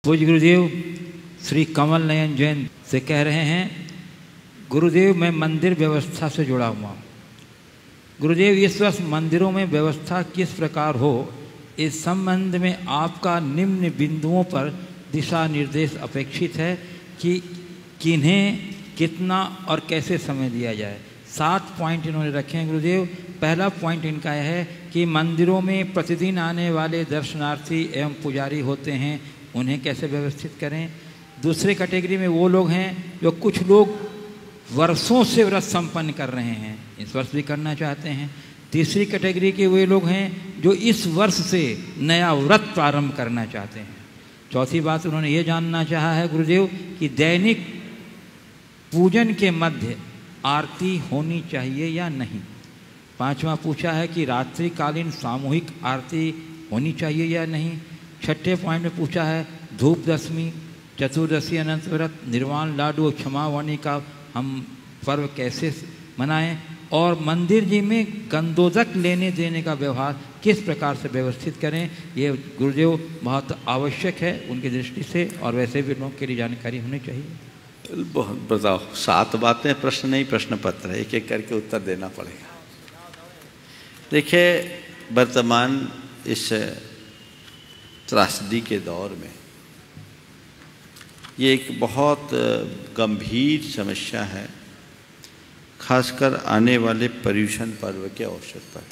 पूज्य गुरुदेव श्री कमल नयन जैन से कह रहे हैं, गुरुदेव मैं मंदिर व्यवस्था से जुड़ा हुआ हूँ। गुरुदेव इस वर्ष मंदिरों में व्यवस्था किस प्रकार हो, इस संबंध में आपका निम्न बिंदुओं पर दिशा निर्देश अपेक्षित है कि किन्हें कितना और कैसे समय दिया जाए। 7 पॉइंट इन्होंने रखे हैं गुरुदेव। पहला पॉइंट इनका यह है कि मंदिरों में प्रतिदिन आने वाले दर्शनार्थी एवं पुजारी होते हैं, उन्हें कैसे व्यवस्थित करें। दूसरे कैटेगरी में वो लोग हैं जो कुछ लोग वर्षों से व्रत संपन्न कर रहे हैं, इस वर्ष भी करना चाहते हैं। तीसरी कैटेगरी के वे लोग हैं जो इस वर्ष से नया व्रत प्रारंभ करना चाहते हैं। चौथी बात उन्होंने ये जानना चाहा है गुरुदेव कि दैनिक पूजन के मध्य आरती होनी चाहिए या नहीं। पांचवा पूछा है कि रात्रिकालीन सामूहिक आरती होनी चाहिए या नहीं। छठे पॉइंट में पूछा है धूप दशमी, चतुर्दशी, अनंत व्रत, निर्वाण लाडू और क्षमावाणी का हम पर्व कैसे मनाएं, और मंदिर जी में गंधोदक लेने देने का व्यवहार किस प्रकार से व्यवस्थित करें। ये गुरुदेव बहुत आवश्यक है उनकी दृष्टि से, और वैसे भी लोगों के लिए जानकारी होनी चाहिए। बहुत बताओ, 7 बातें, प्रश्न नहीं प्रश्न पत्र, एक एक करके उत्तर देना पड़ेगा। देखिए, वर्तमान इस त्रासदी के दौर में ये एक बहुत गंभीर समस्या है, खासकर आने वाले पर्युषण पर्व के अवसर पर।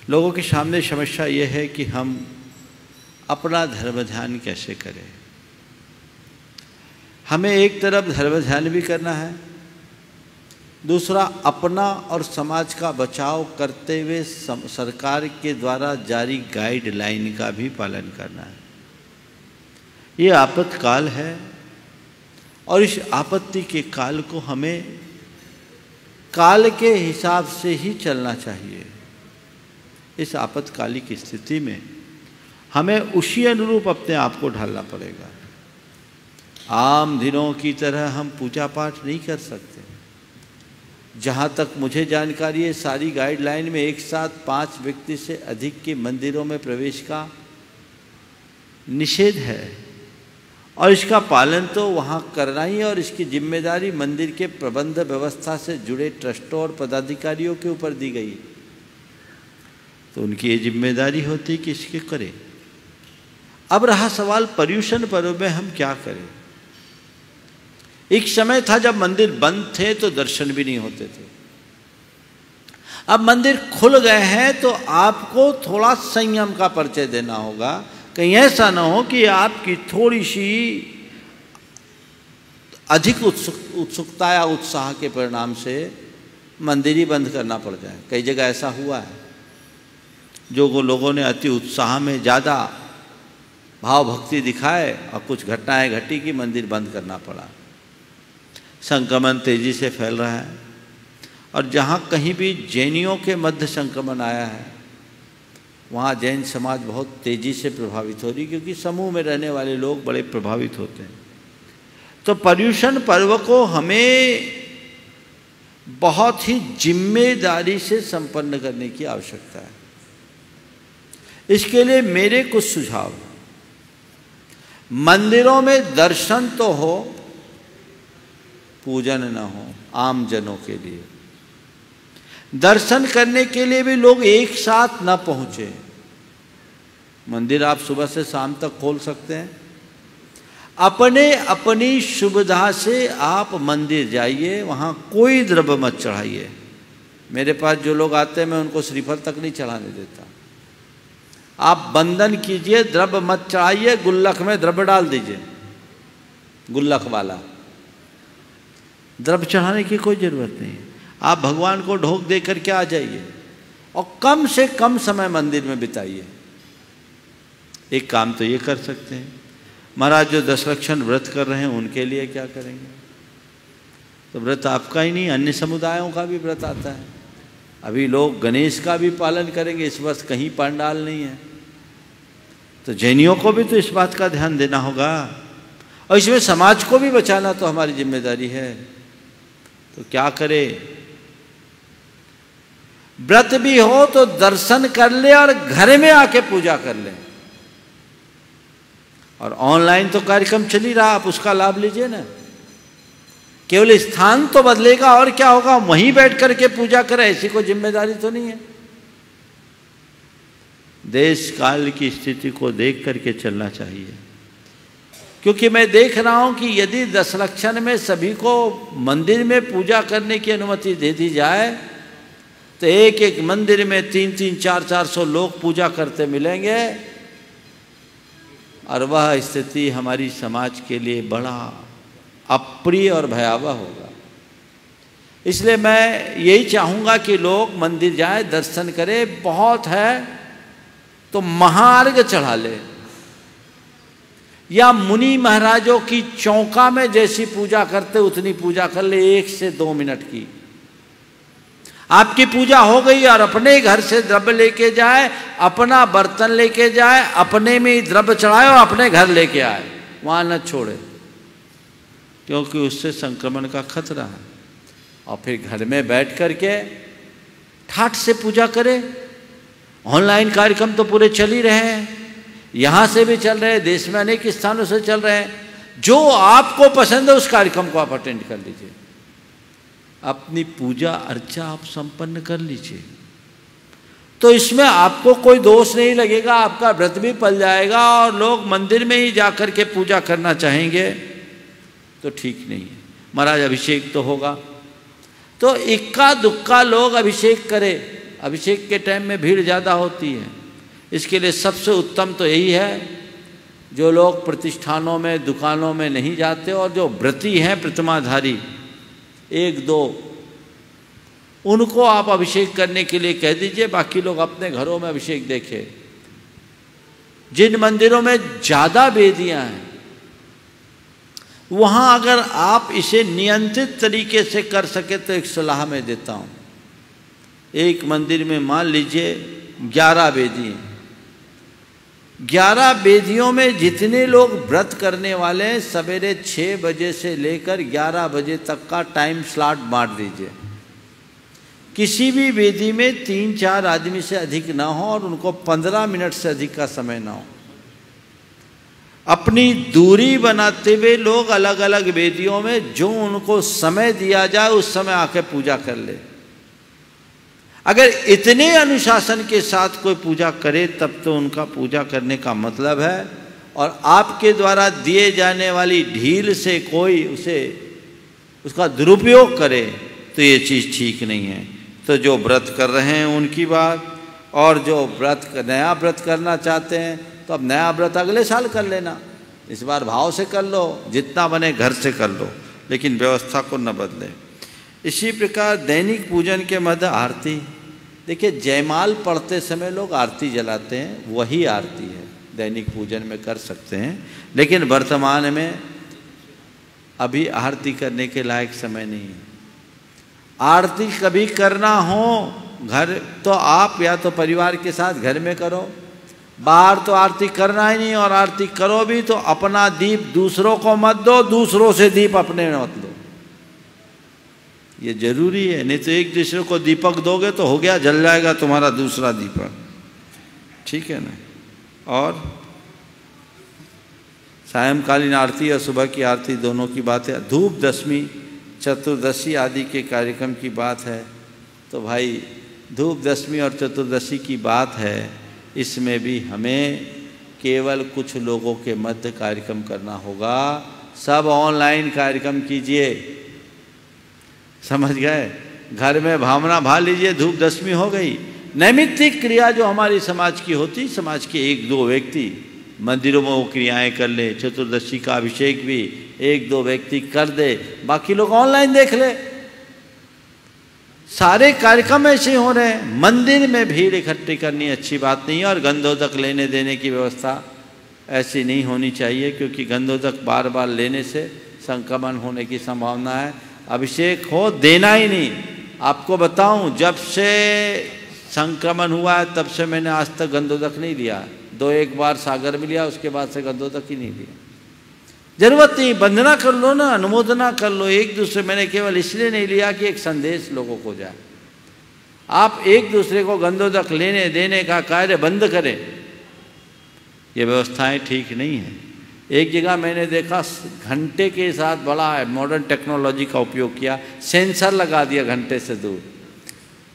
लोगों के सामने समस्या ये है कि हम अपना धर्म ध्यान कैसे करें। हमें एक तरफ धर्म ध्यान भी करना है, दूसरा अपना और समाज का बचाव करते हुए सरकार के द्वारा जारी गाइडलाइन का भी पालन करना है। ये आपातकाल है और इस आपत्ति के काल को हमें काल के हिसाब से ही चलना चाहिए। इस आपातकालिक स्थिति में हमें उसी अनुरूप अपने आप को ढालना पड़ेगा। आम दिनों की तरह हम पूजा पाठ नहीं कर सकते। जहाँ तक मुझे जानकारी है, सारी गाइडलाइन में एक साथ 5 व्यक्ति से अधिक के मंदिरों में प्रवेश का निषेध है, और इसका पालन तो वहाँ करना ही है, और इसकी जिम्मेदारी मंदिर के प्रबंध व्यवस्था से जुड़े ट्रस्टों और पदाधिकारियों के ऊपर दी गई। तो उनकी ये जिम्मेदारी होती कि इसके करें। अब रहा सवाल पर्युषण पर्व में हम क्या करें। एक समय था जब मंदिर बंद थे तो दर्शन भी नहीं होते थे। अब मंदिर खुल गए हैं तो आपको थोड़ा संयम का परिचय देना होगा। कहीं ऐसा ना हो कि आपकी थोड़ी सी अधिक उत्सुकता या उत्साह के परिणाम से मंदिर ही बंद करना पड़ जाए। कई जगह ऐसा हुआ है, जो लोगों ने अति उत्साह में ज़्यादा भाव भक्ति दिखाए और कुछ घटनाएं घटी कि मंदिर बंद करना पड़ा। संक्रमण तेजी से फैल रहा है, और जहाँ कहीं भी जैनियों के मध्य संक्रमण आया है वहाँ जैन समाज बहुत तेजी से प्रभावित हो रही, क्योंकि समूह में रहने वाले लोग बड़े प्रभावित होते हैं। तो पर्युषण पर्व को हमें बहुत ही जिम्मेदारी से संपन्न करने की आवश्यकता है। इसके लिए मेरे कुछ सुझाव। मंदिरों में दर्शन तो हो, पूजन न हो। आम जनों के लिए दर्शन करने के लिए भी लोग एक साथ न पहुंचे। मंदिर आप सुबह से शाम तक खोल सकते हैं। अपने अपनी सुविधा से आप मंदिर जाइए, वहाँ कोई द्रव्य मत चढ़ाइए। मेरे पास जो लोग आते हैं मैं उनको श्रीफल तक नहीं चढ़ाने देता। आप बंधन कीजिए, द्रव्य मत चढ़ाइए, गुल्लक में द्रव्य डाल दीजिए, गुल्लक वाला। द्रव्य चढ़ाने की कोई ज़रूरत नहीं है। आप भगवान को ढोक दे करके आ जाइए और कम से कम समय मंदिर में बिताइए। एक काम तो ये कर सकते हैं। महाराज जो 10 लक्षण व्रत कर रहे हैं उनके लिए क्या करेंगे। तो व्रत आपका ही नहीं, अन्य समुदायों का भी व्रत आता है। अभी लोग गणेश का भी पालन करेंगे। इस वर्ष कहीं पंडाल नहीं है, तो जैनियों को भी तो इस बात का ध्यान देना होगा, और इसमें समाज को भी बचाना तो हमारी जिम्मेदारी है। तो क्या करें। व्रत भी हो तो दर्शन कर ले और घर में आके पूजा कर ले। और ऑनलाइन तो कार्यक्रम चल ही रहा, आप उसका लाभ लीजिए ना। केवल स्थान तो बदलेगा और क्या होगा, वहीं बैठ करके पूजा करें ऐसी कोई जिम्मेदारी तो नहीं है। देश काल की स्थिति को देख करके चलना चाहिए, क्योंकि मैं देख रहा हूं कि यदि दशलक्षण में सभी को मंदिर में पूजा करने की अनुमति दे दी जाए तो एक एक मंदिर में 300 400 लोग पूजा करते मिलेंगे, और वह स्थिति हमारी समाज के लिए बड़ा अप्रिय और भयावह होगा। इसलिए मैं यही चाहूँगा कि लोग मंदिर जाएं, दर्शन करें, बहुत है तो महार्घ चढ़ा ले, या मुनि महाराजों की चौका में जैसी पूजा करते उतनी पूजा कर ले, 1 से 2 मिनट की। आपकी पूजा हो गई और अपने घर से द्रव्य लेके जाए, अपना बर्तन लेके जाए, अपने में ही द्रव्य चढ़ाए और अपने घर लेके आए, वहाँ न छोड़े, क्योंकि उससे संक्रमण का खतरा है। और फिर घर में बैठ करके ठाठ से पूजा करे। ऑनलाइन कार्यक्रम तो पूरे चल ही रहे हैं, यहाँ से भी चल रहे हैं, देश में अनेक स्थानों से चल रहे हैं। जो आपको पसंद है उस कार्यक्रम को आप अटेंड कर लीजिए, अपनी पूजा अर्चा आप संपन्न कर लीजिए, तो इसमें आपको कोई दोष नहीं लगेगा, आपका व्रत भी पल जाएगा और लोग मंदिर में ही जाकर के पूजा करना चाहेंगे तो ठीक नहीं है। महाराज अभिषेक तो होगा तो इक्का दुक्का लोग अभिषेक करें। अभिषेक के टाइम में भीड़ ज़्यादा होती है, इसके लिए सबसे उत्तम तो यही है, जो लोग प्रतिष्ठानों में दुकानों में नहीं जाते और जो व्रती हैं प्रतिमाधारी 1-2 उनको आप अभिषेक करने के लिए कह दीजिए, बाकी लोग अपने घरों में अभिषेक देखें। जिन मंदिरों में ज़्यादा वेदियां हैं वहाँ अगर आप इसे नियंत्रित तरीके से कर सके तो एक सलाह मैं देता हूँ। एक मंदिर में मान लीजिए 11 वेदी हैं, 11 वेदियों में जितने लोग व्रत करने वाले हैं सवेरे 6 बजे से लेकर 11 बजे तक का टाइम स्लॉट बांट दीजिए। किसी भी वेदी में 3-4 आदमी से अधिक ना हो और उनको 15 मिनट से अधिक का समय ना हो। अपनी दूरी बनाते हुए लोग अलग अलग वेदियों में जो उनको समय दिया जाए उस समय आके पूजा कर ले। अगर इतने अनुशासन के साथ कोई पूजा करे तब तो उनका पूजा करने का मतलब है, और आपके द्वारा दिए जाने वाली ढील से कोई उसका दुरुपयोग करे तो ये चीज़ ठीक नहीं है। तो जो व्रत कर रहे हैं उनकी बात, और जो नया व्रत करना चाहते हैं तो अब नया व्रत अगले साल कर लेना, इस बार भाव से कर लो, जितना बने घर से कर लो, लेकिन व्यवस्था को न बदले। इसी प्रकार दैनिक पूजन के मध्य आरती, देखिए जयमाल पढ़ते समय लोग आरती जलाते हैं, वही आरती है, दैनिक पूजन में कर सकते हैं, लेकिन वर्तमान में अभी आरती करने के लायक समय नहीं है। आरती कभी करना हो घर तो आप या तो परिवार के साथ घर में करो, बाहर तो आरती करना ही नहीं, और आरती करो भी तो अपना दीप दूसरों को मत दो, दूसरों से दीप अपने मत लो, ये जरूरी है। नहीं तो एक दूसरे को दीपक दोगे तो हो गया, जल जाएगा तुम्हारा दूसरा दीपक, ठीक है ना। और सायंकालीन आरती और सुबह की आरती दोनों की बात है। धूप दशमी चतुर्दशी आदि के कार्यक्रम की बात है, तो भाई धूप दशमी और चतुर्दशी की बात है, इसमें भी हमें केवल कुछ लोगों के मध्य कार्यक्रम करना होगा, सब ऑनलाइन कार्यक्रम कीजिए, समझ गए। घर में भावना भा लीजिए, धूप दशमी हो गई। नैमित्तिक क्रिया जो हमारी समाज की होती, समाज के 1-2 व्यक्ति मंदिरों में वो क्रियाएं कर ले, चतुर्दशी का अभिषेक भी 1-2 व्यक्ति कर दे, बाकी लोग ऑनलाइन देख ले। सारे कार्यक्रम ऐसे हो रहे हैं। मंदिर में भीड़ इकट्ठी करनी अच्छी बात नहीं है, और गंधोदक लेने देने की व्यवस्था ऐसी नहीं होनी चाहिए, क्योंकि गंधोदक बार बार लेने से संक्रमण होने की संभावना है। अभिषेक हो देना ही नहीं। आपको बताऊं, जब से संक्रमण हुआ है तब से मैंने आज तक गंधोदक नहीं लिया। 2-1 बार सागर में लिया, उसके बाद से गंधोदक ही नहीं लिया। जरूरत नहीं, वंदना कर लो ना, अनुमोदना कर लो एक दूसरे। मैंने केवल इसलिए नहीं लिया कि एक संदेश लोगों को जाए। आप एक दूसरे को गंधोदक लेने देने का कार्य बंद करें, ये व्यवस्थाएं ठीक नहीं है। एक जगह मैंने देखा घंटे के साथ बड़ा मॉडर्न टेक्नोलॉजी का उपयोग किया, सेंसर लगा दिया घंटे से दूर,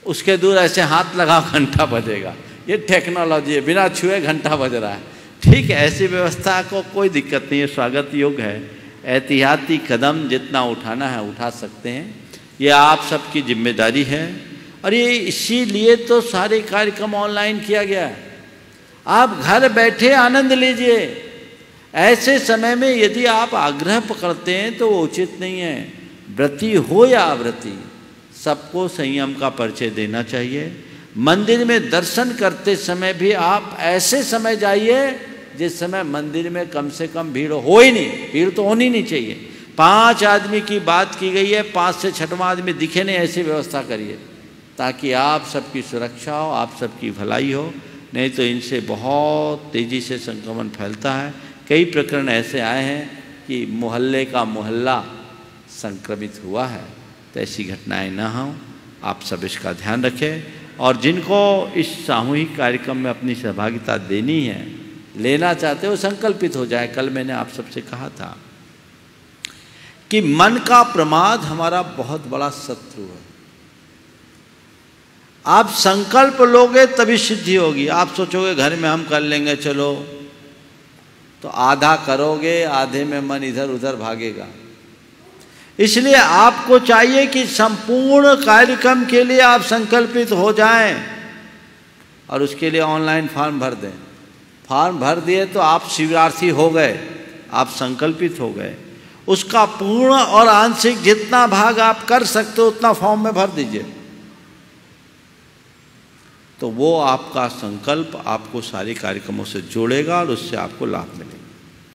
उसके दूर ऐसे हाथ लगाओ घंटा बजेगा। ये टेक्नोलॉजी है, बिना छुए घंटा बज रहा है। ठीक है, ऐसी व्यवस्था को कोई दिक्कत नहीं है, स्वागत योग्य है। एहतियाती कदम जितना उठाना है उठा सकते हैं, ये आप सबकी जिम्मेदारी है। और ये इसीलिए तो सारे कार्यक्रम ऑनलाइन किया गया है। आप घर बैठे आनंद लीजिए। ऐसे समय में यदि आप आग्रह पकड़ते हैं तो वो उचित नहीं है। व्रती हो या अव्रती, सबको संयम का परिचय देना चाहिए। मंदिर में दर्शन करते समय भी आप ऐसे समय जाइए जिस समय मंदिर में कम से कम भीड़ हो ही नहीं, भीड़ तो होनी नहीं चाहिए। 5 आदमी की बात की गई है, 5 से 6वां आदमी दिखे नहीं, ऐसी व्यवस्था करिए ताकि आप सबकी सुरक्षा हो, आप सबकी भलाई हो। नहीं तो इनसे बहुत तेज़ी से संक्रमण फैलता है। कई प्रकरण ऐसे आए हैं कि मोहल्ले का मोहल्ला संक्रमित हुआ है। तो ऐसी घटनाएं ना हों, आप सब इसका ध्यान रखें। और जिनको इस सामूहिक कार्यक्रम में अपनी सहभागिता देनी है, लेना चाहते हो, संकल्पित हो जाए। कल मैंने आप सबसे कहा था कि मन का प्रमाद हमारा बहुत बड़ा शत्रु है। आप संकल्प लोगे तभी सिद्धि होगी। आप सोचोगे घर में हम कर लेंगे चलो, तो आधा करोगे, आधे में मन इधर उधर भागेगा। इसलिए आपको चाहिए कि संपूर्ण कार्यक्रम के लिए आप संकल्पित हो जाएं और उसके लिए ऑनलाइन फॉर्म भर दें। फॉर्म भर दिए तो आप शिविरार्थी हो गए, आप संकल्पित हो गए। उसका पूर्ण और आंशिक जितना भाग आप कर सकते हो उतना फॉर्म में भर दीजिए। तो वो आपका संकल्प आपको सारे कार्यक्रमों से जोड़ेगा और उससे आपको लाभ मिलेगा।